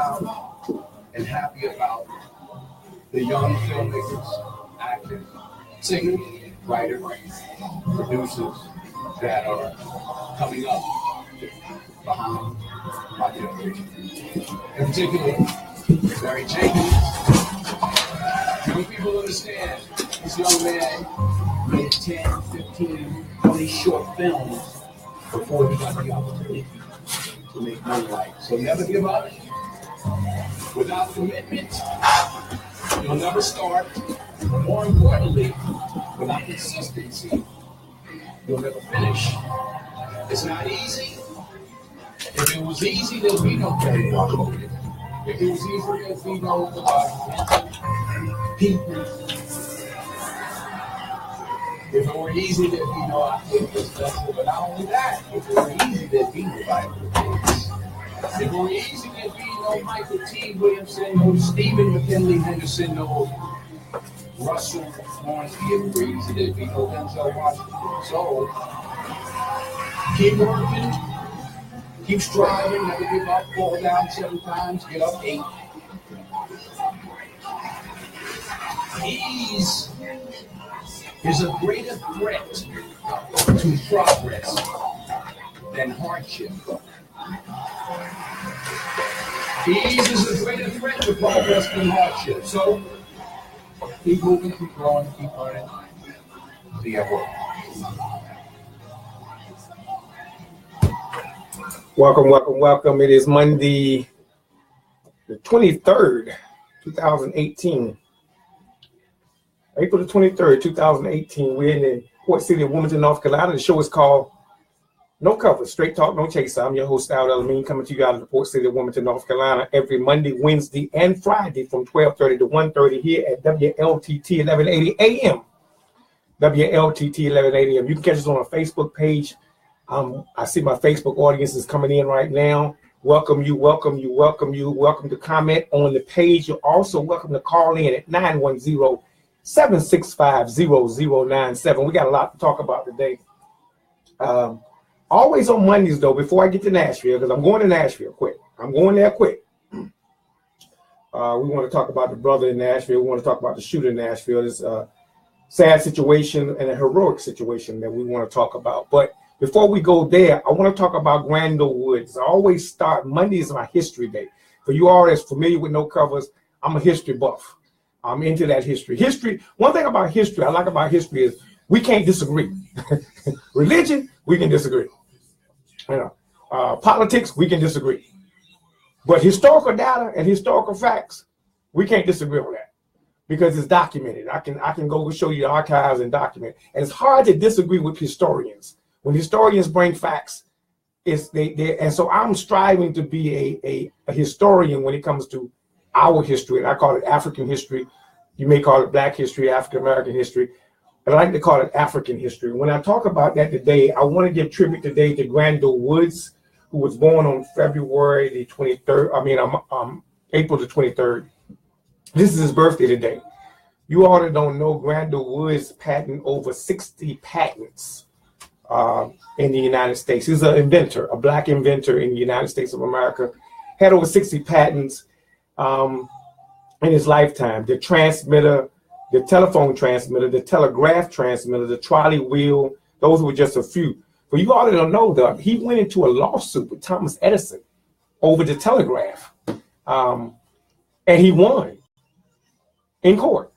proud and happy about the young filmmakers, actors, singers, writers, producers that are coming up behind my generation. In particular, Barry Jenkins. Young people understand this young man made 10, 15, 20 short films before he got the opportunity to make moonlight. So never give up. Without commitment, you'll never start. More importantly, without consistency, you'll never finish. It's not easy. If it was easy, there'd be no Kerry Washington. If it was easy, there'd be no people. If it were easy, there'd be no Octavius Festival. But not only that, if it were easy, there'd be no Bible Days. If it were easy, there'd be no Michael T. Williamson, no Stephen McKinley Henderson, no Russell Lawrence. If it were easy, there'd be no Denzel Washington. So, keep working, keep striving, never give up, fall down 7 times, get up 8. Ease is a greater threat to progress than hardship. Ease is a greater threat to progress than hardship. So, keep moving, keep growing, keep learning. Be at work. Welcome. It is Monday, the 23rd, 2018. April the 23rd, 2018. We're in the Port City of Wilmington, North Carolina. The show is called No Cover, Straight Talk, No Chaser. I'm your host, Al Elamine, coming to you out of the Port City of Wilmington, North Carolina, every Monday, Wednesday, and Friday from 12:30 to 1:30 here at WLTT 1180 AM. WLTT 1180 AM. You can catch us on our Facebook page. I see my Facebook audience is coming in right now. Welcome you. Welcome to comment on the page. You're also welcome to call in at 910-765-0097. We got a lot to talk about today. Always on Mondays, though, before I get to Nashville, because I'm going to Nashville quick. I'm going there quick. We want to talk about the brother in Nashville. We want to talk about the shooter in Nashville. It's a sad situation and a heroic situation that we want to talk about. But before we go there, I want to talk about Grandel Woods. I always start, Monday is my history day. For you all that's familiar with No Covers, I'm a history buff. I'm into that history. One thing about history, I like about history is we can't disagree. Religion, we can disagree. Politics, we can disagree. But historical data and historical facts, we can't disagree on that because it's documented. I can go show you the archives and document. And it's hard to disagree with historians. When historians bring facts, and so I'm striving to be a historian when it comes to our history, and I call it African history. You may call it Black history, African American history, but I like to call it African history. When I talk about that today, I want to give tribute today to Grandel Woods, who was born on February the 23rd. April the 23rd. This is his birthday today. You all that don't know, Grandel Woods patented over 60 patents in the United States. He's an inventor, a Black inventor in the United States of America. Had over 60 patents in his lifetime. The transmitter, the telephone transmitter, the telegraph transmitter, the trolley wheel, those were just a few. But you all that don't know, though, he went into a lawsuit with Thomas Edison over the telegraph. And he won in court.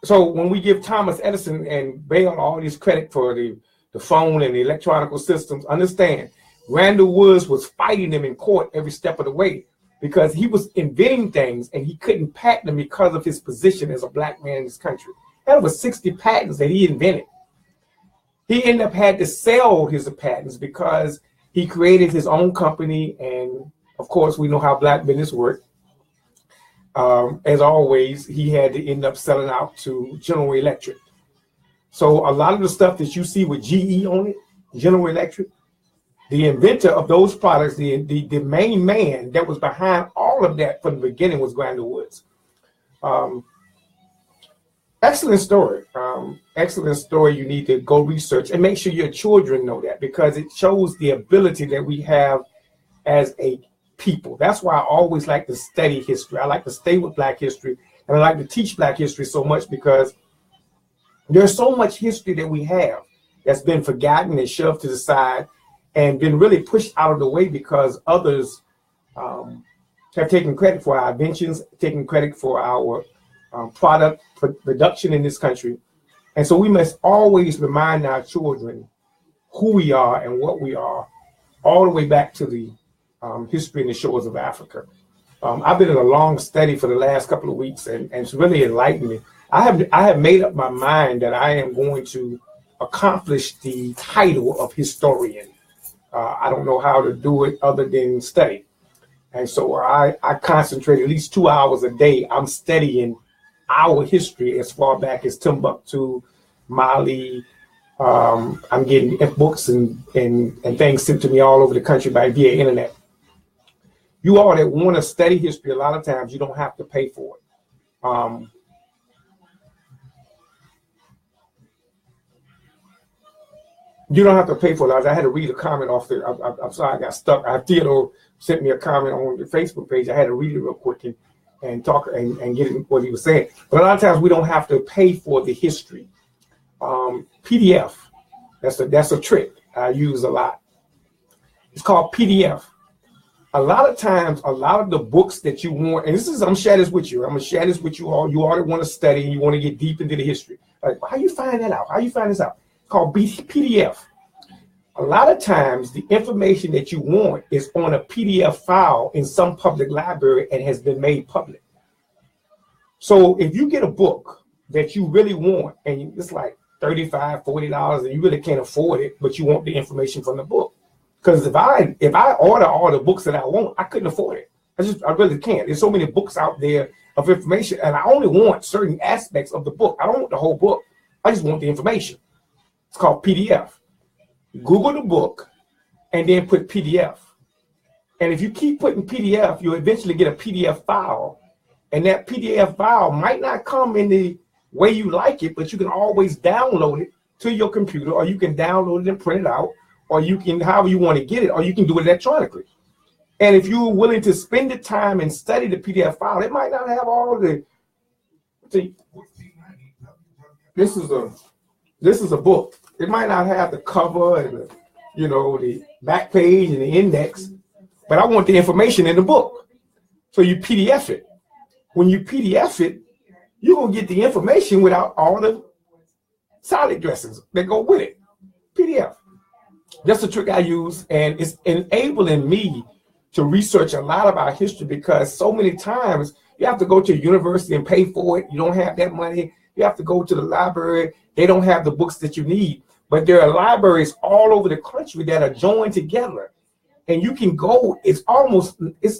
So when we give Thomas Edison and Bell all this credit for the phone and the electronic systems, understand, Grandel Woods was fighting them in court every step of the way because he was inventing things and he couldn't patent them because of his position as a Black man in this country. He had over 60 patents that he invented. He ended up had to sell his patents because he created his own company, and of course we know how Black business works. As always, he had to end up selling out to General Electric. So a lot of the stuff that you see with GE on it, General Electric, the inventor of those products, the main man that was behind all of that from the beginning was Grandel Woods. Excellent story. Excellent story. You need to go research and make sure your children know that because it shows the ability that we have as a people. That's why I always like to study history. I like to stay with Black history, and I like to teach Black history so much because there's so much history that we have that's been forgotten and shoved to the side and been really pushed out of the way because others have taken credit for our inventions, taken credit for our product production in this country. And so we must always remind our children who we are and what we are, all the way back to the history and the shores of Africa. I've been in a long study for the last couple of weeks, and it's really enlightened me. I have made up my mind that I am going to accomplish the title of historian. I don't know how to do it other than study. And so I concentrate at least 2 hours a day. I'm studying our history as far back as Timbuktu, Mali. I'm getting books and things sent to me all over the country via internet. You all that want to study history, a lot of times you don't have to pay for it. You don't have to pay for it. I had to read a comment off there. I'm sorry, I got stuck. Theodore sent me a comment on the Facebook page. I had to read it real quick and talk and get what he was saying. But a lot of times we don't have to pay for the history. PDF, that's a trick I use a lot. It's called PDF. A lot of times, a lot of the books that you want, and I'm sharing this with you. I'm gonna share this with you all. You all that want to study and you want to get deep into the history. Like, how you find that out? How you find this out? It's called PDF. A lot of times, the information that you want is on a PDF file in some public library and has been made public. So if you get a book that you really want, and it's like $35, $40, and you really can't afford it, but you want the information from the book. Because if I order all the books that I want, I couldn't afford it. I really can't. There's so many books out there of information, and I only want certain aspects of the book. I don't want the whole book. I just want the information. It's called PDF. Google the book and then put PDF. And if you keep putting PDF, you'll eventually get a PDF file. And that PDF file might not come in the way you like it, but you can always download it to your computer, or you can download it and print it out, or you can, however you want to get it, or you can do it electronically. And if you're willing to spend the time and study the PDF file, it might not have all of the. See, this is a book. It might not have the cover and the back page and the index, but I want the information in the book. So you PDF it. When you PDF it, you're gonna get the information without all the salad dressings that go with it. PDF. That's the trick I use, and it's enabling me to research a lot about history, because so many times you have to go to a university and pay for it. You don't have that money. You have to go to the library. They don't have the books that you need. But there are libraries all over the country that are joined together, and you can go. It's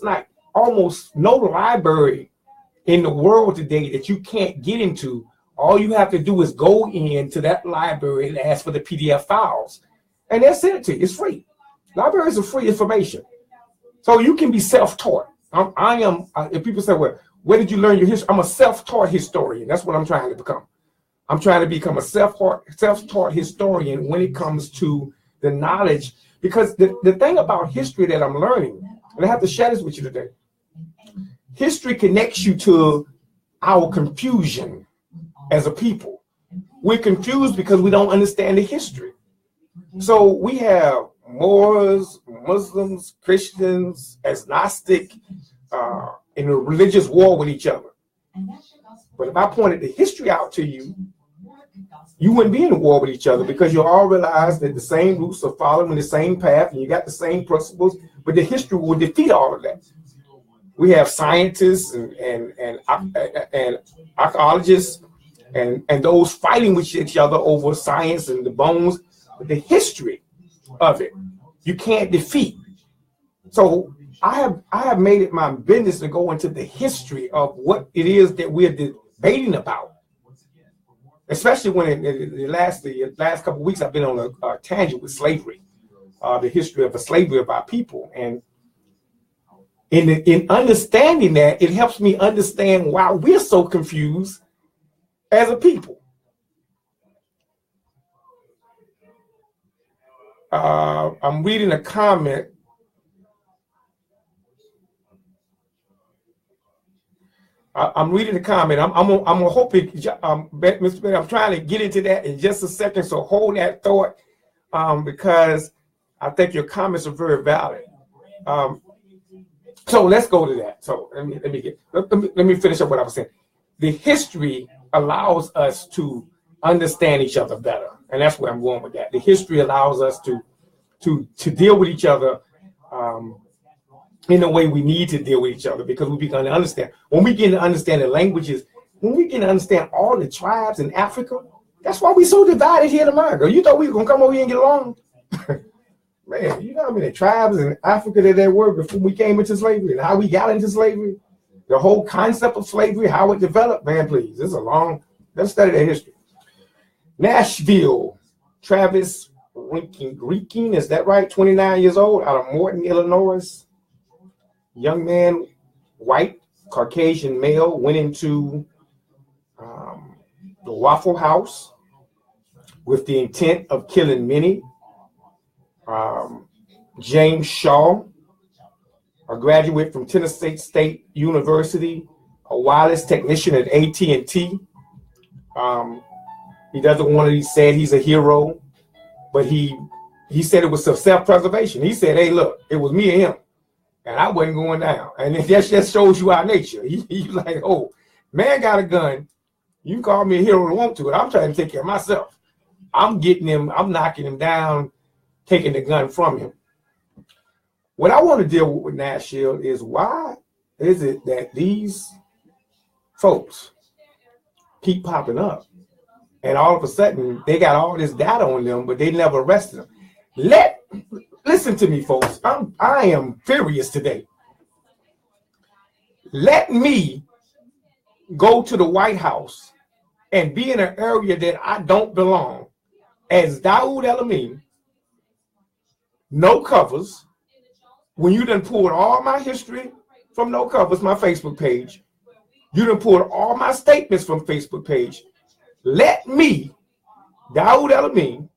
like almost no library in the world today that you can't get into. All you have to do is go into that library and ask for the PDF files, and they'll send it to you. It's free. Libraries are free information, so you can be self-taught. If people say, "Well, where did you learn your history?" I'm a self-taught historian. That's what I'm trying to become. I'm trying to become a self-taught historian when it comes to the knowledge, because the thing about history that I'm learning, and I have to share this with you today, history connects you to our confusion as a people. We're confused because we don't understand the history. So we have Moors, Muslims, Christians, as Gnostic, in a religious war with each other. But if I pointed the history out to you, you wouldn't be in a war with each other, because you all realize that the same roots are following the same path and you got the same principles, but the history will defeat all of that. We have scientists and archaeologists and those fighting with each other over science and the bones, but the history of it, you can't defeat. So I have made it my business to go into the history of what it is that we're debating about. Especially when in the last couple of weeks, I've been on a tangent with slavery, the history of the slavery of our people. And in understanding that, it helps me understand why we're so confused as a people. I'm reading a comment. I'm reading the comment. I'm hoping, Mr. Betty, I'm trying to get into that in just a second. So hold that thought, because I think your comments are very valid. So let's go to that. So let me finish up what I was saying. The history allows us to understand each other better, and that's where I'm going with that. The history allows us to deal with each other in the way we need to deal with each other, because we begin to understand. When we begin to understand the languages, when we begin to understand all the tribes in Africa, that's why we're so divided here in America. You thought we were going to come over here and get along? Man, you know how many tribes in Africa that there were before we came into slavery, and how we got into slavery? The whole concept of slavery, how it developed, man, please. This is let's study that history. Nashville, Travis Greeking, is that right? 29 years old, out of Morton, Illinois. Young man, white, Caucasian male, went into the Waffle House with the intent of killing many. James Shaw, a graduate from Tennessee State University, a wireless technician at AT&T. He doesn't want to be said he's a hero, but he said it was self-preservation. He said, hey, look, it was me and him, and I wasn't going down. And that just shows you our nature. He's like, oh, man got a gun. You can call me a hero if you want to, but I'm trying to take care of myself. I'm getting him, I'm knocking him down, taking the gun from him. What I want to deal with Nashville is, why is it that these folks keep popping up, and all of a sudden they got all this data on them, but they never arrested them? Listen to me, folks. I am furious today. Let me go to the White House and be in an area that I don't belong as Daoud El-Amin, no covers. When you done pulled all my history from No Covers, my Facebook page, you done pulled all my statements from Facebook page. Let me, Daoud El-Amin,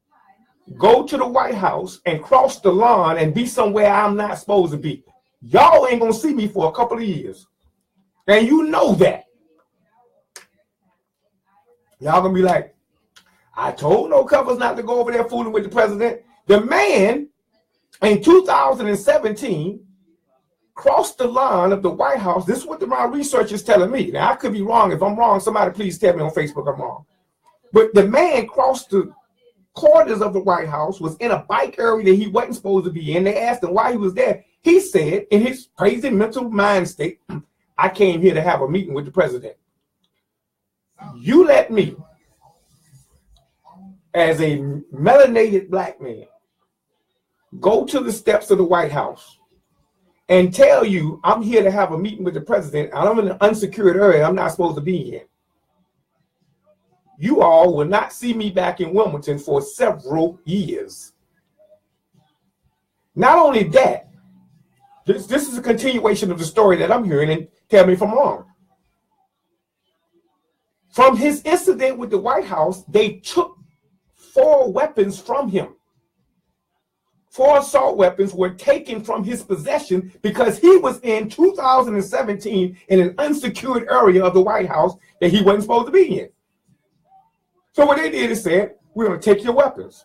go to the White House and cross the lawn and be somewhere I'm not supposed to be. Y'all ain't gonna see me for a couple of years. And you know that. Y'all gonna be like, I told No Covers not to go over there fooling with the president. The man in 2017 crossed the line of the White House. This is what my research is telling me. Now, I could be wrong. If I'm wrong, somebody please tell me on Facebook I'm wrong. But the man crossed the quarters of the White House, was in a bike area that he wasn't supposed to be in. They asked him why he was there. He said, in his crazy mental mind state, I came here to have a meeting with the president. You let me, as a melanated black man, go to the steps of the White House and tell you I'm here to have a meeting with the president, and I'm in an unsecured area I'm not supposed to be in. You all will not see me back in Wilmington for several years. Not only that, this is a continuation of the story that I'm hearing, and tell me if I'm wrong. From his incident with the White House, they took 4 weapons from him. 4 assault weapons were taken from his possession because he was in 2017 in an unsecured area of the White House that he wasn't supposed to be in. So what they did is said, we're going to take your weapons.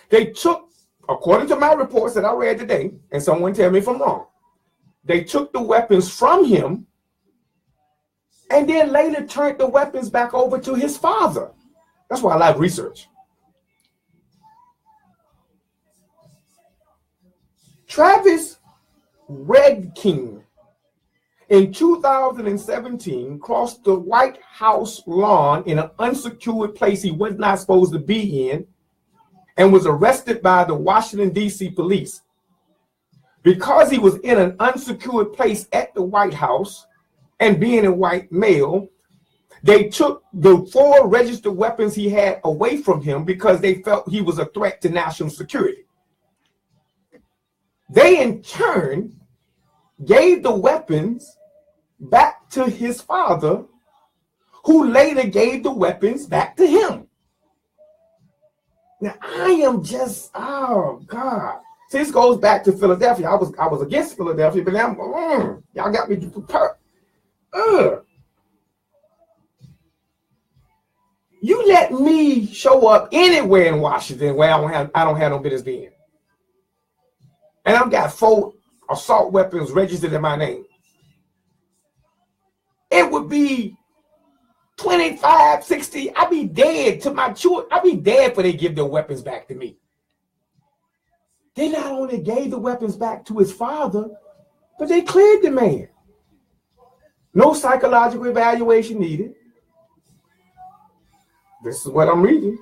They took, according to my reports that I read today, and someone tell me if I'm wrong, they took the weapons from him and then later turned the weapons back over to his father. That's why I like research. Travis Redking in 2017 crossed the White House lawn in an unsecured place he was not supposed to be in and was arrested by the Washington, D.C. police. Because he was in an unsecured place at the White House and being a white male, they took the 4 registered weapons he had away from him because they felt he was a threat to national security. They in turn gave the weapons back to his father, who later gave the weapons back to him. Now I am just, oh God. See, this goes back to Philadelphia. I was against Philadelphia, but now y'all got me prepared. You let me show up anywhere in Washington where I don't have no business being. And I've got 4 assault weapons registered in my name. It would be 25, 60. I'd be dead to my children. I'd be dead for they give their weapons back to me. They not only gave the weapons back to his father, but they cleared the man. No psychological evaluation needed. This is what I'm reading.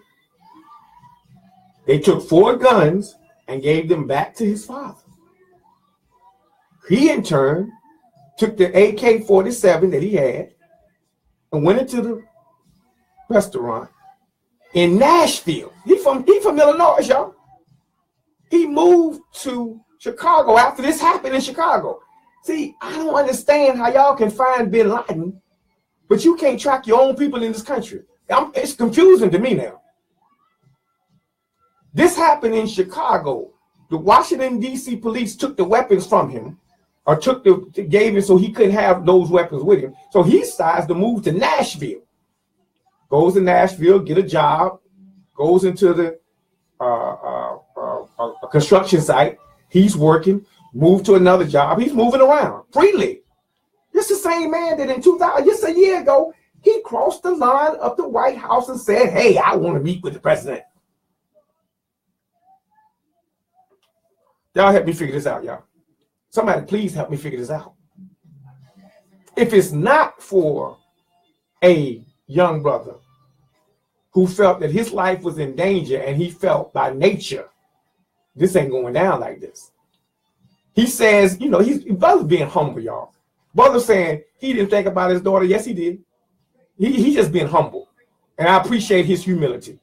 They took 4 guns and gave them back to his father. He, in turn, took the AK-47 that he had and went into the restaurant in Nashville. He from Illinois, y'all. He moved to Chicago after this happened in Chicago. See, I don't understand how y'all can find bin Laden, but you can't track your own people in this country. It's confusing to me now. This happened in Chicago. The Washington, D.C. police took the weapons from him, or gave him so he couldn't have those weapons with him. So he decides to move to Nashville. Goes to Nashville, get a job, goes into the a construction site. He's working, moved to another job. He's moving around freely. This is the same man that in 2000, just a year ago, he crossed the line of the White House and said, hey, I want to meet with the president. Y'all help me figure this out, y'all. Somebody please help me figure this out. If it's not for a young brother who felt that his life was in danger and he felt by nature, this ain't going down like this. He says, you know, brother's being humble, y'all. Brother saying he didn't think about his daughter. Yes, he did. He just being humble. And I appreciate his humility.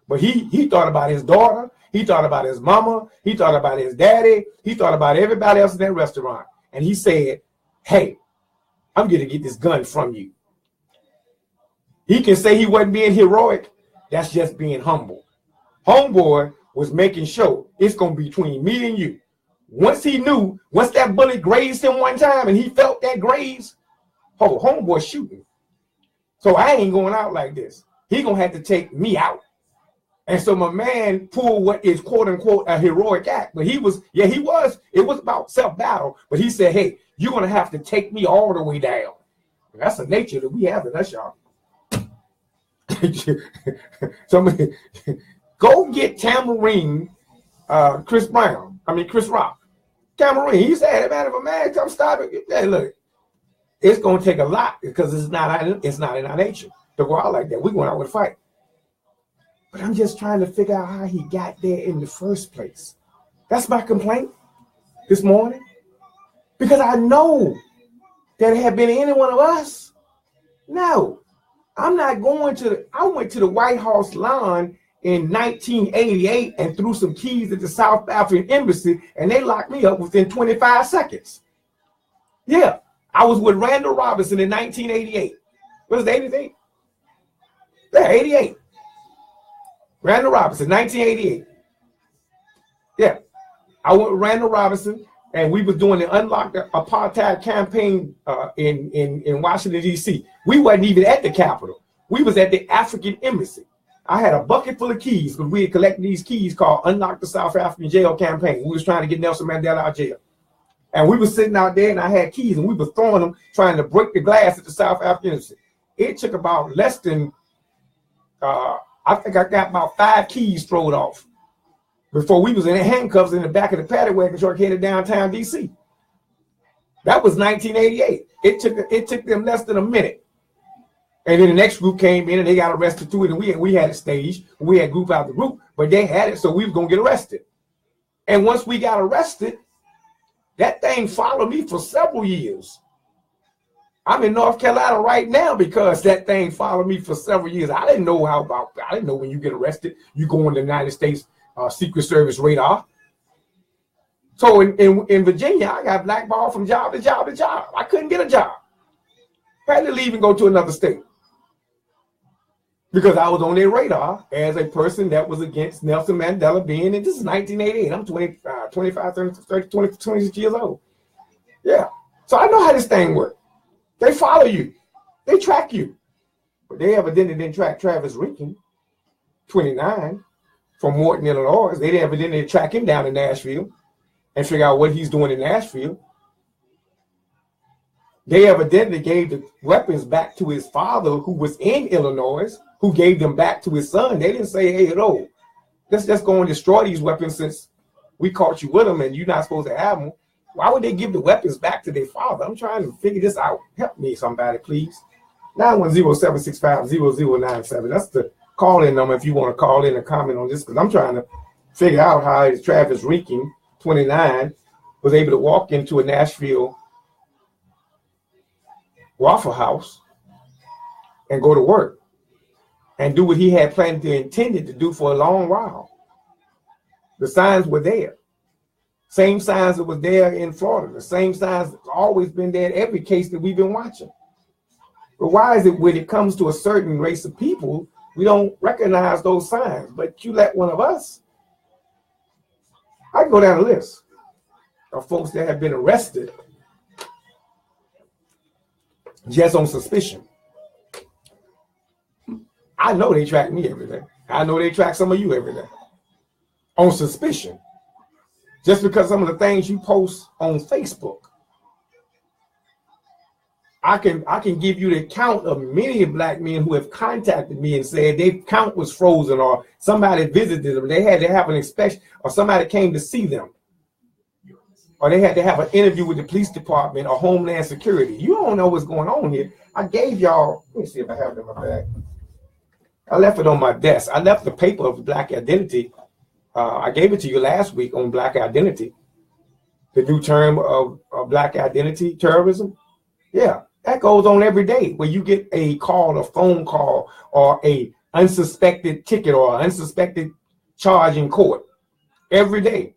But he thought about his daughter. He thought about his mama. He thought about his daddy. He thought about everybody else in that restaurant. And he said, hey, I'm going to get this gun from you. He can say he wasn't being heroic. That's just being humble. Homeboy was making sure it's going to be between me and you. Once he knew, once that bullet grazed him one time and he felt that graze, homeboy shooting. So I ain't going out like this. He going to have to take me out. And so my man pulled what is quote unquote a heroic act. But it was about self-battle. But he said, hey, you're going to have to take me all the way down. And that's the nature that we have in us, y'all. Somebody go get Tamarine, Chris Rock. Tamarine, he said, man, if a man comes stop it, hey, look, it's going to take a lot because it's not in our nature to go out like that. We're going out with a fight. But I'm just trying to figure out how he got there in the first place. That's my complaint this morning. Because I know that it had been any one of us. No, I'm not going to. I went to the White House lawn in 1988 and threw some keys at the South African embassy, and they locked me up within 25 seconds. Yeah, I was with Randall Robinson in 1988. What was it, 88? Yeah, 88. Randall Robinson, 1988. Yeah, I went with Randall Robinson, and we was doing the Unlock the Apartheid campaign in Washington, D.C. We wasn't even at the Capitol. We was at the African Embassy. I had a bucket full of keys because we had collected these keys called Unlock the South African Jail campaign. We was trying to get Nelson Mandela out of jail. And we was sitting out there, and I had keys, and we was throwing them, trying to break the glass at the South African Embassy. It took about less than, I think I got about 5 keys thrown off before we was in handcuffs in the back of the paddy wagon truck headed downtown D.C. That was 1988. It took them less than a minute. And then the next group came in and they got arrested too. And we had a stage. We had group out the group, but they had it, so we was gonna get arrested. And once we got arrested, that thing followed me for several years. I'm in North Carolina right now because that thing followed me for several years. I didn't know when you get arrested, you go on the United States Secret Service radar. So in Virginia, I got blackballed from job to job to job. I couldn't get a job. I had to leave and go to another state because I was on their radar as a person that was against Nelson Mandela being in. This is 1988. I'm 26 years old. Yeah. So I know how this thing works. They follow you. They track you. But they evidently didn't track Travis Rinkin, 29, from Morton, Illinois. They evidently track him down in Nashville and figure out what he's doing in Nashville. They evidently gave the weapons back to his father, who was in Illinois, who gave them back to his son. They didn't say, hey, no, let's just go and destroy these weapons since we caught you with them and you're not supposed to have them. Why would they give the weapons back to their father? I'm trying to figure this out. Help me, somebody, please. 910-765-0097. That's the call-in number if you want to call in and comment on this, because I'm trying to figure out how Travis Rinkin, 29, was able to walk into a Nashville Waffle House and go to work and do what he had planned to intended to do for a long while. The signs were there. Same signs that was there in Florida. The same signs that's always been there in every case that we've been watching. But why is it when it comes to a certain race of people, we don't recognize those signs? But you let one of us, I can go down the list of folks that have been arrested just on suspicion. I know they track me every day. I know they track some of you every day on suspicion. Just because some of the things you post on Facebook. I can give you the count of many black men who have contacted me and said their count was frozen, or somebody visited them. They had to have an inspection, or somebody came to see them, or they had to have an interview with the police department or Homeland Security. You don't know what's going on here. I gave y'all, let me see if I have it in my bag. I left it on my desk. I left the paper of Black Identity. I gave it to you last week on Black Identity, the new term of Black Identity terrorism. Yeah, that goes on every day where you get a call, a phone call, or a unsuspected ticket or unsuspected charge in court every day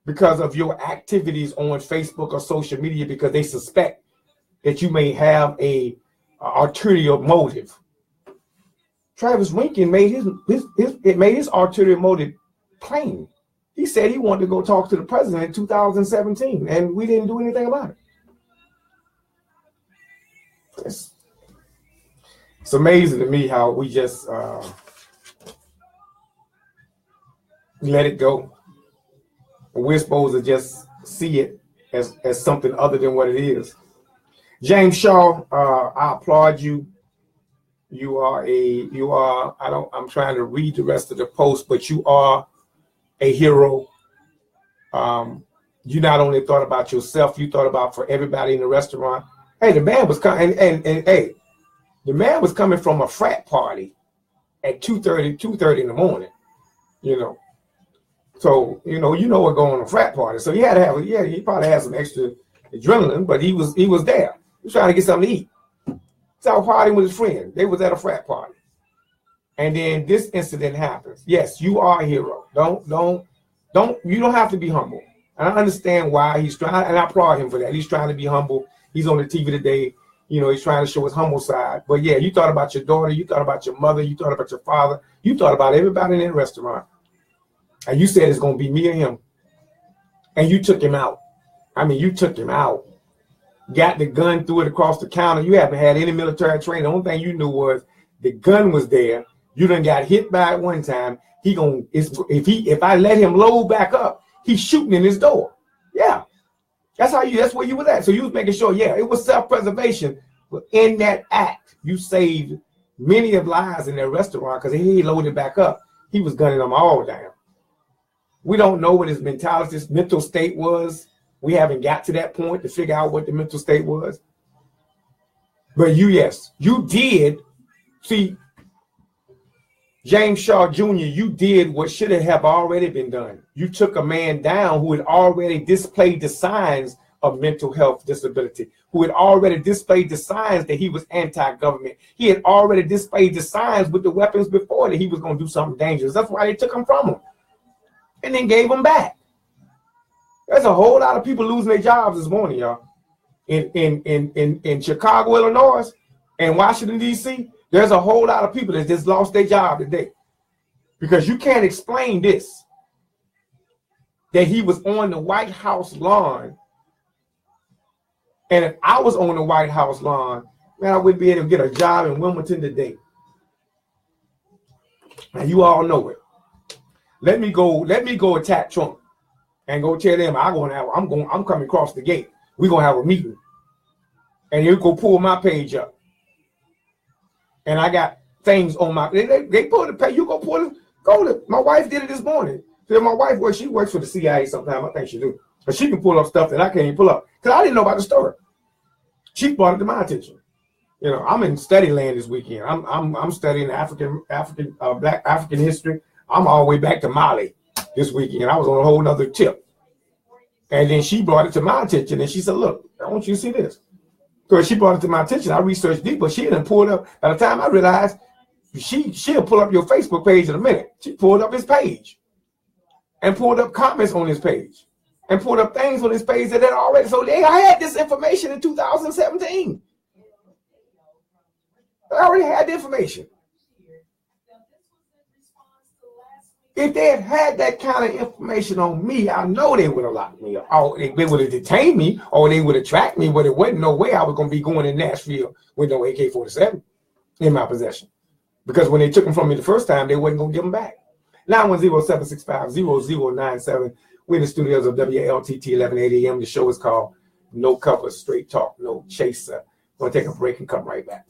because of your activities on Facebook or social media, because they suspect that you may have a ulterior motive. Travis Rinkin made his ulterior motive plain. He said he wanted to go talk to the president in 2017, and we didn't do anything about it. It's amazing to me how we just let it go. We're supposed to just see it as something other than what it is. James Shaw, I applaud you. I'm trying to read the rest of the post, but you are a hero. You not only thought about yourself, you thought about for everybody in the restaurant. Hey, the man was coming, and hey, the man was coming from a frat party at 2:30 in the morning, you know. So, you know what going on a frat party. So he had to have, he probably had some extra adrenaline, but he was there. He was trying to get something to eat. So partying with his friend. They was at a frat party. And then this incident happens. Yes, you are a hero. You don't have to be humble. And I understand why he's trying, and I applaud him for that. He's trying to be humble. He's on the TV today. He's trying to show his humble side. But yeah, you thought about your daughter, you thought about your mother, you thought about your father, you thought about everybody in that restaurant. And you said it's going to be me or him. And you took him out. I mean, you took him out. Got the gun, threw it across the counter. You haven't had any military training. The only thing you knew was the gun was there. You done got hit by it one time. If I let him load back up, he's shooting in his door. Yeah. That's where you was at. So you was making sure, yeah, it was self-preservation. But in that act, you saved many of lives in that restaurant, because he loaded back up. He was gunning them all down. We don't know what his mental state was. We haven't got to that point to figure out what the mental state was. But you did. See, James Shaw Jr., you did what should have already been done. You took a man down who had already displayed the signs of mental health disability, who had already displayed the signs that he was anti-government. He had already displayed the signs with the weapons before that he was going to do something dangerous. That's why they took him from him and then gave him back. There's a whole lot of people losing their jobs this morning, y'all. In Chicago, Illinois, and Washington, D.C., there's a whole lot of people that just lost their job today. Because you can't explain this, that he was on the White House lawn And if I was on the White House lawn, man, I wouldn't be able to get a job in Wilmington today. And you all know it. Let me go attack Trump and go tell them I'm coming across the gate. We're gonna have a meeting. And you go pull my page up. And I got things on my they pull the page. You go pull it, my wife did it this morning. So my wife she works for the CIA sometimes, I think she do. But she can pull up stuff that I can't even pull up. Because I didn't know about the story. She brought it to my attention. You know, I'm in study land this weekend. I'm studying Black African history. I'm all the way back to Mali this weekend. I was on a whole nother tip. And then she brought it to my attention and she said, look, I want you to see this. So she brought it to my attention. I researched deep, but she didn't pull it up. By the time I realized she'll pull up your Facebook page in a minute. She pulled up his page and pulled up comments on his page and pulled up things on his page that had already. So I had this information in 2017. I already had the information. If they had that kind of information on me, I know they would have locked me up. Or they would have detained me, or they would have tracked me, but it wasn't no way I was going to be going in Nashville with no AK-47 in my possession. Because when they took them from me the first time, they wasn't going to give them back. 910-765-0097. We're in the studios of WLTT 1180 AM. The show is called No Cover, Straight Talk, No Chaser. We're going to take a break and come right back.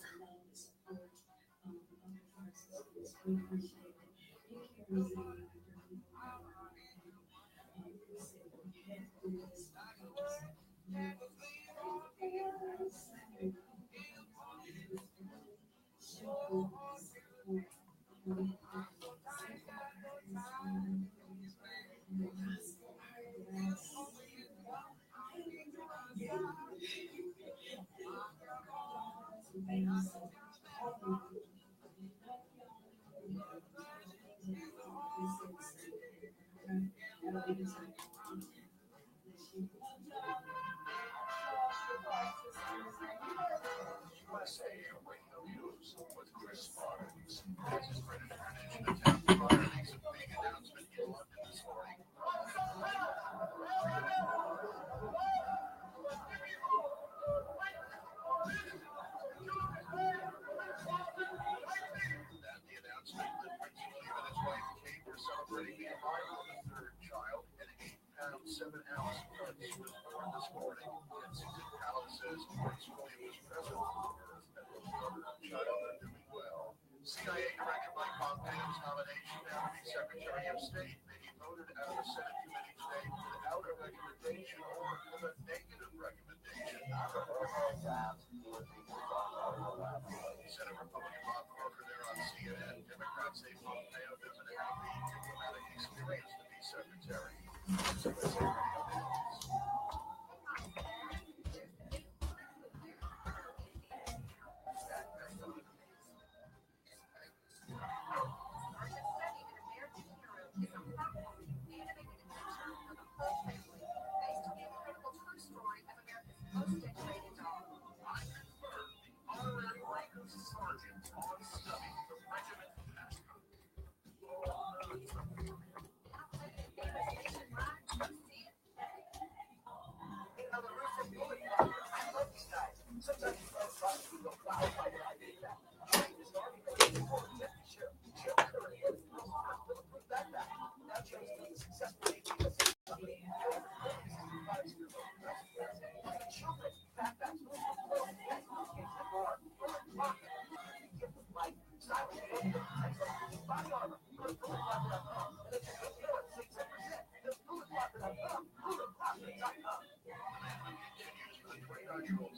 CIA Director Mike Pompeo's nomination now to be Secretary of State may be voted out of the Senate committee today without a recommendation or with a negative recommendation. Senate Republican Bob Corker there on CNN. Democrats say Pompeo doesn't have the diplomatic experience to be secretary.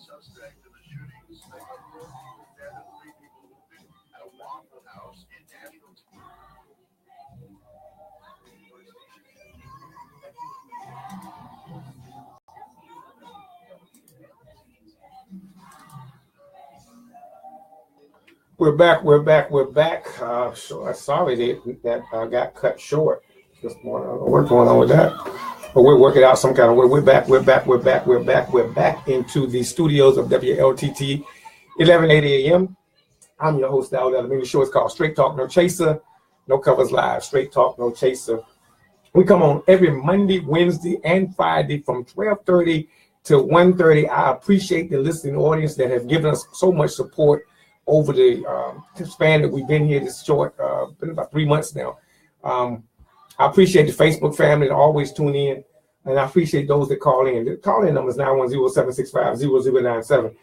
Suspect in the shootings, they dead and 3 people wounded at a Waffle House in Nashville. We're back. So sorry that got cut short this morning. I don't know what's going on with that. But we'll work it out some kind of way. We're back into the studios of WLTT 1180 AM. I'm your host, Al Delamean. The show is called Straight Talk, No Chaser. No Covers Live. Straight Talk, No Chaser. We come on every Monday, Wednesday, and Friday from 12:30 till 1:30. I appreciate the listening audience that have given us so much support over the span that we've been here. This short, been about 3 months now. I appreciate the Facebook family that always tune in, and I appreciate those that call in. The call-in number is 910-765-0097.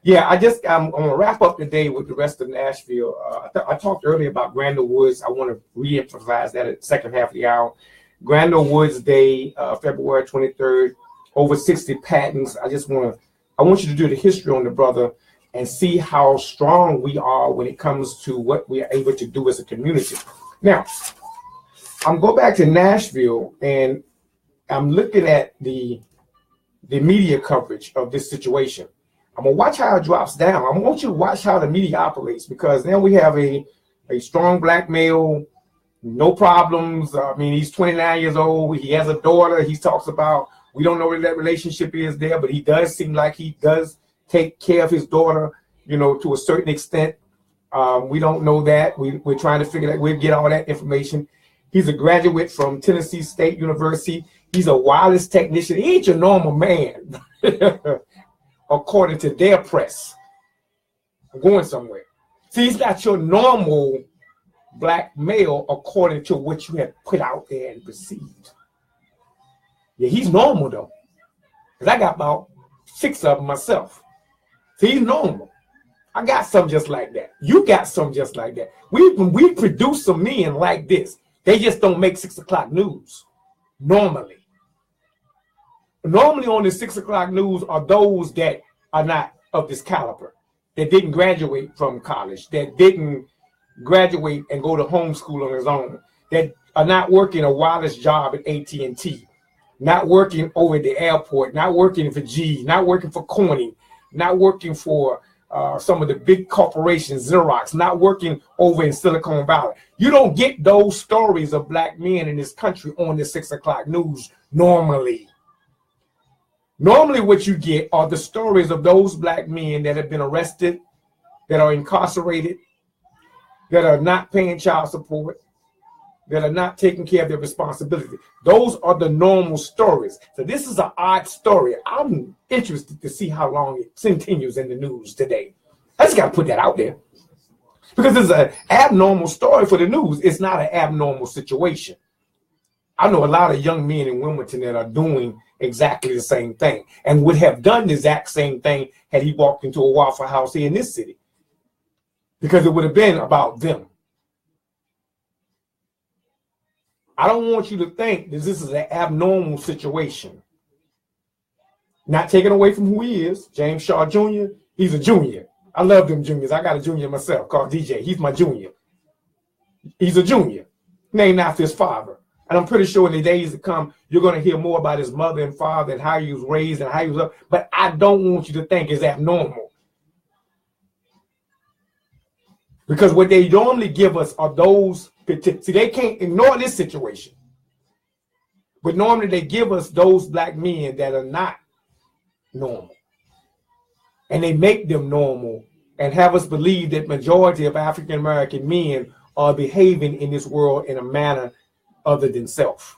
Yeah, I'm going to wrap up today with the rest of Nashville. I talked earlier about Grandel Woods. I want to re-emphasize that at the second half of the hour. Grandel Woods Day, February 23rd, over 60 patents. I want you to do the history on the brother and see how strong we are when it comes to what we are able to do as a community. Now, I'm going back to Nashville, and I'm looking at the media coverage of this situation. I'm going to watch how it drops down. I want you to watch how the media operates, because now we have a strong black male, no problems. I mean, he's 29 years old. He has a daughter. He talks about, we don't know what that relationship is there, but he does seem like he does take care of his daughter, to a certain extent. We don't know that. We're trying to figure out, we'll get all that information. He's a graduate from Tennessee State University. He's a wireless technician. He ain't your normal man, according to their press. I'm going somewhere. See, he's not your normal black male according to what you have put out there and perceived. Yeah, he's normal though, because I got about 6 of them myself. See, he's normal. I got some just like that. You got some just like that. We produce some men like this. They just don't make 6 o'clock news normally. Normally on the 6 o'clock news are those that are not of this caliber, that didn't graduate from college, that didn't graduate and go to homeschool on his own, that are not working a wireless job at AT&T, not working over at the airport, not working for G, not working for Corning, not working for some of the big corporations, Xerox, not working over in Silicon Valley. You don't get those stories of black men in this country on the 6 o'clock news normally. Normally what you get are the stories of those black men that have been arrested, that are incarcerated, that are not paying child support, that are not taking care of their responsibility. Those are the normal stories. So this is an odd story. I'm interested to see how long it continues in the news today. I just got to put that out there, because it's an abnormal story for the news. It's not an abnormal situation. I know a lot of young men in Wilmington that are doing exactly the same thing and would have done the exact same thing had he walked into a Waffle House here in this city, because it would have been about them. I don't want you to think that this is an abnormal situation. Not taken away from who he is. James Shaw Jr., he's a junior. I love them juniors. I got a junior myself called DJ. He's my junior. He's a junior, named after his father. And I'm pretty sure in the days to come, you're going to hear more about his mother and father and how he was raised and how he was up. But I don't want you to think it's abnormal. Because what they normally give us are those, see, they can't ignore this situation. But normally they give us those black men that are not normal. And they make them normal and have us believe that majority of African-American men are behaving in this world in a manner other than self.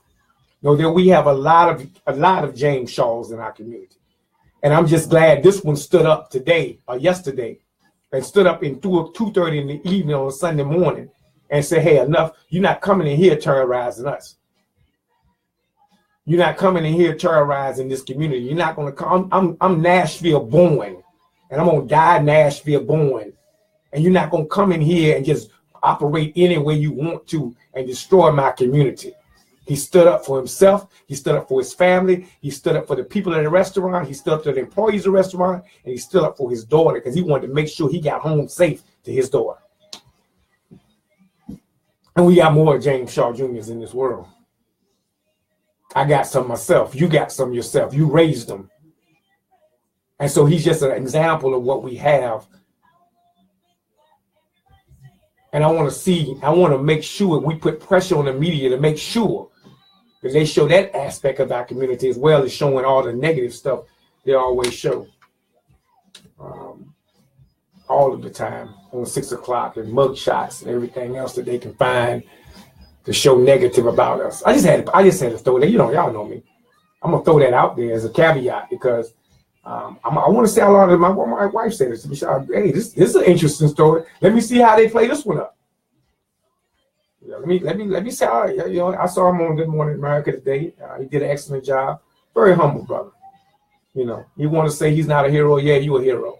Know that we have a lot of James Shaws in our community. And I'm just glad this one stood up today or yesterday, and stood up in 2:30 in the evening on a Sunday morning and said, hey, enough. You're not coming in here terrorizing us. You're not coming in here terrorizing this community. You're not going to come. I'm Nashville born, and I'm going to die Nashville born. And you're not going to come in here and just operate any way you want to and destroy my community. He stood up for himself. He stood up for his family. He stood up for the people at the restaurant. He stood up to the employees of the restaurant. And he stood up for his daughter, because he wanted to make sure he got home safe to his daughter. And we got more James Shaw Jr.'s in this world. I got some myself. You got some yourself. You raised them. And so he's just an example of what we have. And I want to make sure we put pressure on the media to make sure that they show that aspect of our community, as well as showing all the negative stuff they always show. All of the time on 6 o'clock, and mug shots and everything else that they can find to show negative about us. I just had to throw that, y'all know me. I'm gonna throw that out there as a caveat, because I want to say a lot of my wife said this to me. Hey, this is an interesting story. Let me see how they play this one up. Yeah, let me see how, you know, I saw him on Good Morning America today. He did an excellent job. Very humble brother. You know, you want to say he's not a hero? Yeah, you a hero.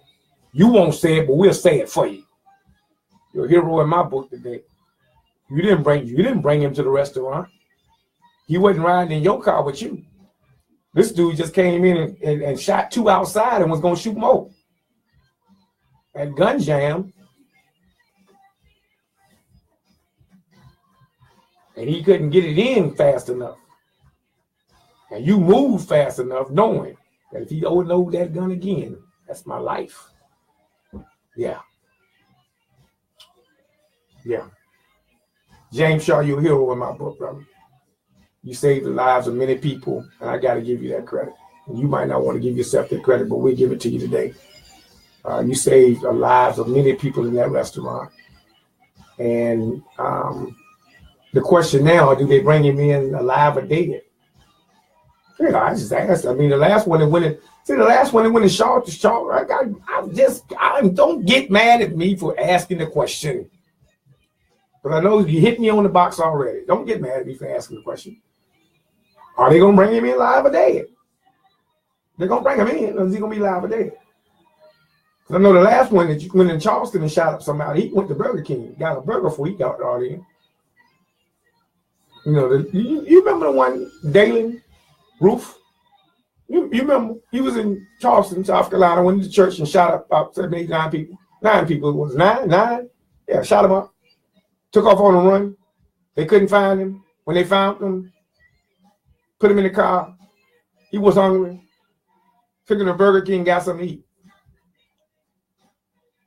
You won't say it, but we'll say it for you. You're a hero in my book today. You didn't bring him to the restaurant. He wasn't riding in your car with you. This dude just came in and shot 2 outside and was going to shoot more. At gun jam. And he couldn't get it in fast enough. And you moved fast enough knowing that if he overload that gun again, that's my life. Yeah. Yeah. James Shaw, you're a hero in my book, brother. You saved the lives of many people, and I got to give you that credit. And you might not want to give yourself that credit, but we'll give it to you today. You saved the lives of many people in that restaurant. And the question now, do they bring him in alive or dead? Yeah, I just asked. I mean, the last one that went in Shaw to Shaw. Don't get mad at me for asking the question. But I know you hit me on the box already. Don't get mad at me for asking the question. Are they going to bring him in live or dead? They're going to bring him in, or is he going to be live or dead? Because I know the last one that you went in Charleston and shot up somebody, he went to Burger King, got a burger before he got all in. You know, you remember the one, Dalen Roof? You remember? He was in Charleston, South Carolina, went to church and shot up about 7, 8, 9 people. 9 people. It was 9? Yeah, shot him up. Took off on a run. They couldn't find him. When they found him, put him in the car. He was hungry. Took him to Burger King, got something to eat.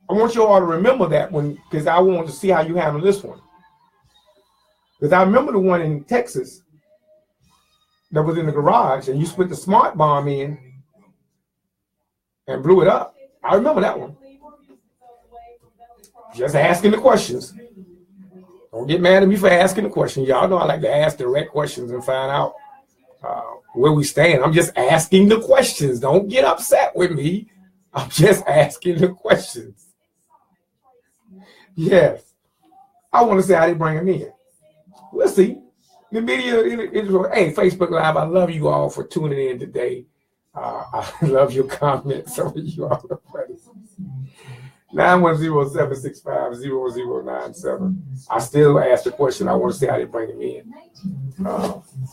I want you all to remember that one because I want to see how you handle this one. Because I remember the one in Texas that was in the garage and you put the smart bomb in and blew it up. I remember that one. Just asking the questions. Don't get mad at me for asking the question. Y'all know I like to ask direct questions and find out where we stand. I'm just asking the questions. Don't get upset with me. I'm just asking the questions. Yes. I want to see how they bring him in. We'll see. The video, hey, Facebook Live, I love you all for tuning in today. I love your comments. Some of you all are funny. 910-765-0097. I still ask the question. I want to see how they bring him in.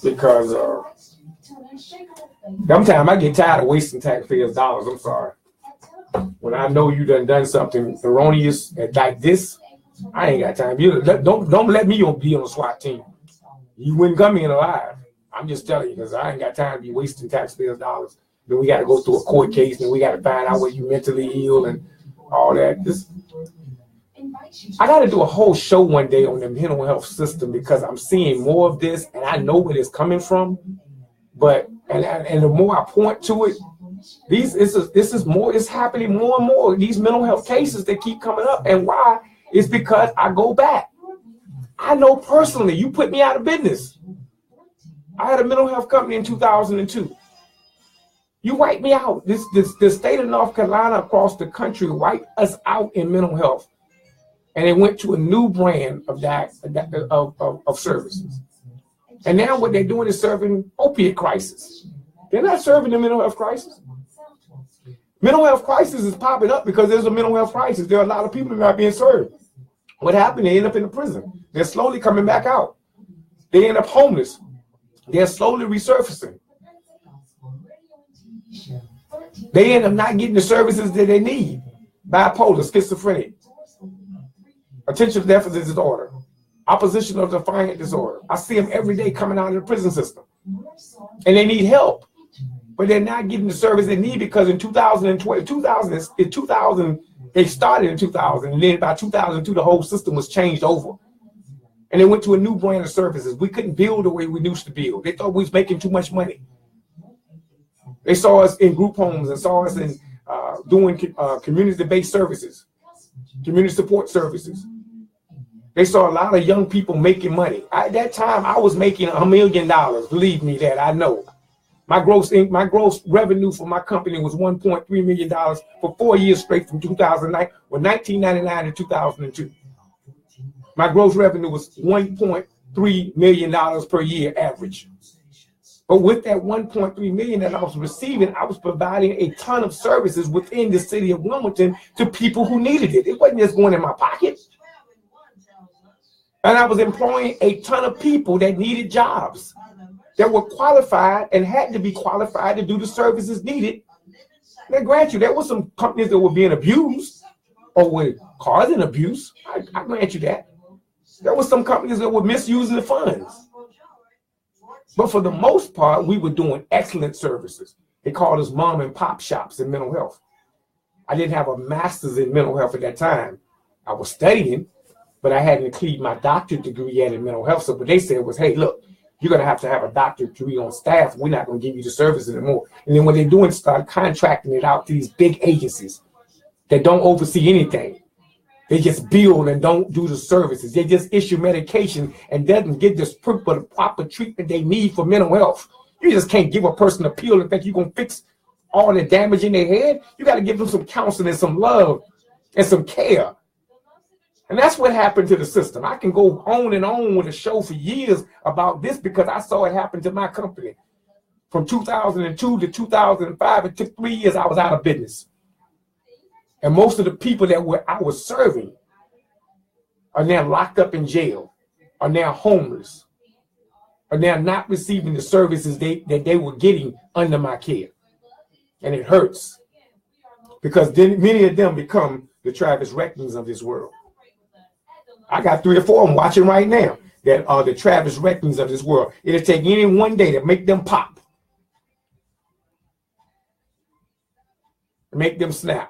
Because sometimes I get tired of wasting taxpayers' dollars. I'm sorry. When I know you done something erroneous like this, I ain't got time. Don't let me be on the SWAT team. You wouldn't come in alive. I'm just telling you because I ain't got time to be wasting taxpayers' dollars. Then we got to go through a court case and we got to find out whether you mentally ill and all that. I got to do a whole show one day on the mental health system because I'm seeing more of this and I know where it's coming from. But and the more I point to it, this is more. It's happening more and more. These mental health cases that keep coming up, and why? It's because I go back. I know personally. You put me out of business. I had a mental health company in 2002. You wiped me out. The state of North Carolina across the country wiped us out in mental health, and it went to a new brand of services. And now what they're doing is serving opiate crisis. They're not serving the mental health crisis. Mental health crisis is popping up because there's a mental health crisis. There are a lot of people that are not being served. What happened? They end up in the prison. They're slowly coming back out. They end up homeless. They're slowly resurfacing. They end up not getting the services that they need. Bipolar, schizophrenic, attention deficit disorder, oppositional defiant disorder. I see them every day coming out of the prison system. And they need help. But they're not getting the service they need because in 2000, they started in 2000, and then by 2002, the whole system was changed over. And they went to a new brand of services. We couldn't build the way we used to build. They thought we was making too much money. They saw us in group homes and saw us in doing community-based services, community support services. They saw a lot of young people making money. At that time, I was making $1 million. Believe me that, I know. My gross revenue for my company was $1.3 million for 4 years straight from 2009, or 1999 to 2002. My gross revenue was $1.3 million per year average. But with that $1.3 million that I was receiving, I was providing a ton of services within the city of Wilmington to people who needed it. It wasn't just going in my pocket. And I was employing a ton of people that needed jobs, that were qualified and had to be qualified to do the services needed. Now, grant you, there were some companies that were being abused or were causing abuse. I grant you that. There were some companies that were misusing the funds. But for the most part, we were doing excellent services. They called us mom and pop shops in mental health. I didn't have a master's in mental health at that time. I was studying, but I hadn't completed my doctorate degree yet in mental health. So what they said was, hey, look, you're going to have a doctorate degree on staff. We're not going to give you the service anymore. And then what they're doing is start contracting it out to these big agencies that don't oversee anything. They just bill and don't do the services. They just issue medication and doesn't give the proper treatment they need for mental health. You just can't give a person a pill and think you're going to fix all the damage in their head. You got to give them some counseling and some love and some care. And that's what happened to the system. I can go on and on with a show for years about this because I saw it happen to my company. From 2002 to 2005, it took 3 years I was out of business. And most of the people that I was serving are now locked up in jail, are now homeless, are now not receiving the services that they were getting under my care. And it hurts because then many of them become the Travis Reckons of this world. I got 3 or 4 of them watching right now that are the Travis Reckons of this world. It'll take any one day to make them pop, make them snap.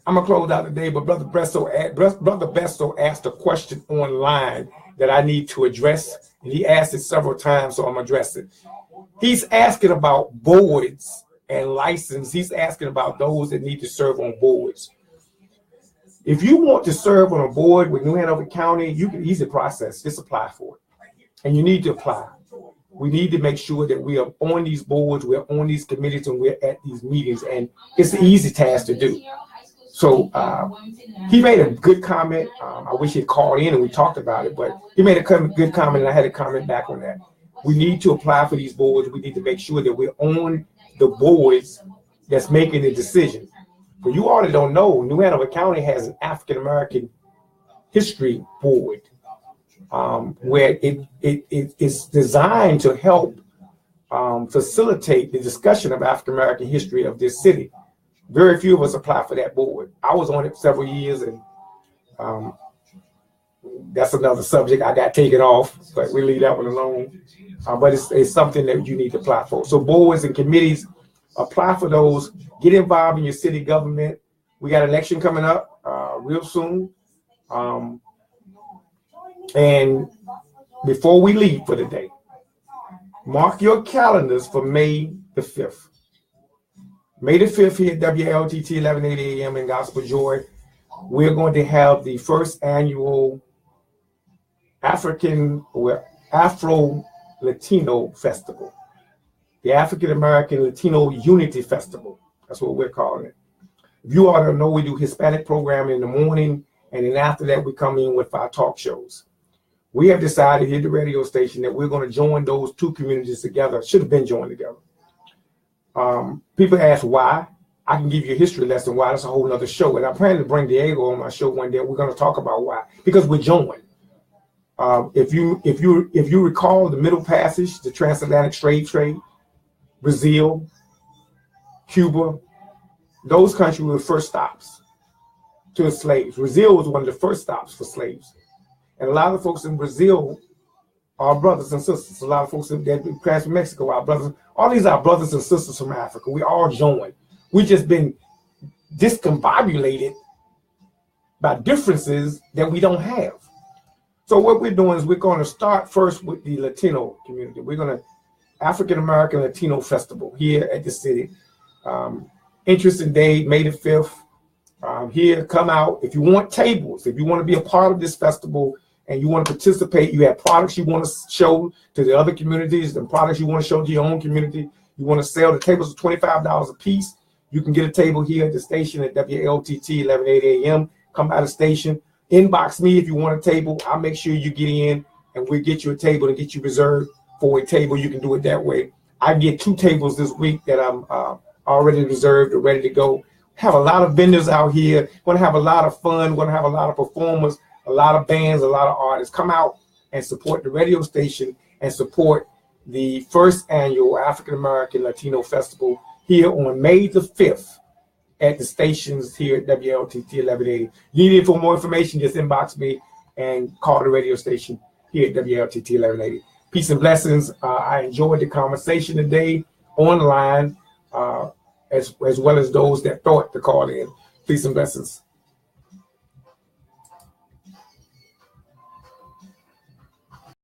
I'm gonna close out today, but Brother Besto asked a question online that I need to address, and he asked it several times, so I'm gonna address it. He's asking about boards and license. He's asking about those that need to serve on boards. If you want to serve on a board with New Hanover County, you can easy process. Just apply for it, and you need to apply. We need to make sure that we are on these boards, we're on these committees, and we're at these meetings, and it's an easy task to do. So he made a good comment. I wish he'd called in and we talked about it, but he made a good comment, and I had a comment back on that. We need to apply for these boards. We need to make sure that we're on the boards that's making the decision. But you already don't know, New Hanover County has an African American history board where it's designed to help facilitate the discussion of African American history of this city. Very few of us apply for that board. I was on it several years, and that's another subject. I got taken off, but we leave that one alone. But it's something that you need to apply for. So boards and committees, apply for those. Get involved in your city government. We got an election coming up real soon. And before we leave for the day, mark your calendars for May the 5th. May the 5th here at WLTT 1180 AM in Gospel Joy, we're going to have the first annual Afro-Latino Festival, the African American Latino Unity Festival. That's what we're calling it. If you all don't know, we do Hispanic programming in the morning, and then after that, we come in with our talk shows. We have decided here at the radio station that we're going to join those two communities together. Should have been joined together. People ask why. I can give you a history lesson why. That's a whole nother show. And I plan to bring Diego on my show one day. We're going to talk about why. Because we're joined. If you recall the Middle Passage, the transatlantic slave trade, Brazil, Cuba, those countries were the first stops to slaves. Brazil was one of the first stops for slaves. And a lot of folks in Brazil are brothers and sisters. A lot of folks that cross from Mexico are brothers. All these are brothers and sisters from Africa. We all joined. We've just been discombobulated by differences that we don't have. So what we're doing is we're going to start first with the Latino community. We're going to African American Latino Festival here at the city. Interesting day, May the 5th. Here, come out. If you want tables, if you want to be a part of this festival, and you want to participate, you have products you want to show to the other communities and products you want to show to your own community, you want to sell, the tables are $25 a piece. You can get a table here at the station at WLTT 1180 AM. Come by the station, inbox me if you want a table. I'll make sure you get in and we'll get you a table and get you reserved for a table. You can do it that way. I get 2 tables this week that I'm already reserved or ready to go. Have a lot of vendors out here. Going to have a lot of fun. Going to have a lot of performers, a lot of bands, a lot of artists. Come out and support the radio station and support the first annual African American Latino Festival here on May the 5th at the stations here at WLTT 1180. You need for more information, just inbox me and call the radio station here at WLTT 1180. Peace and blessings. I enjoyed the conversation today online, as well as those that thought to call in. Peace and blessings.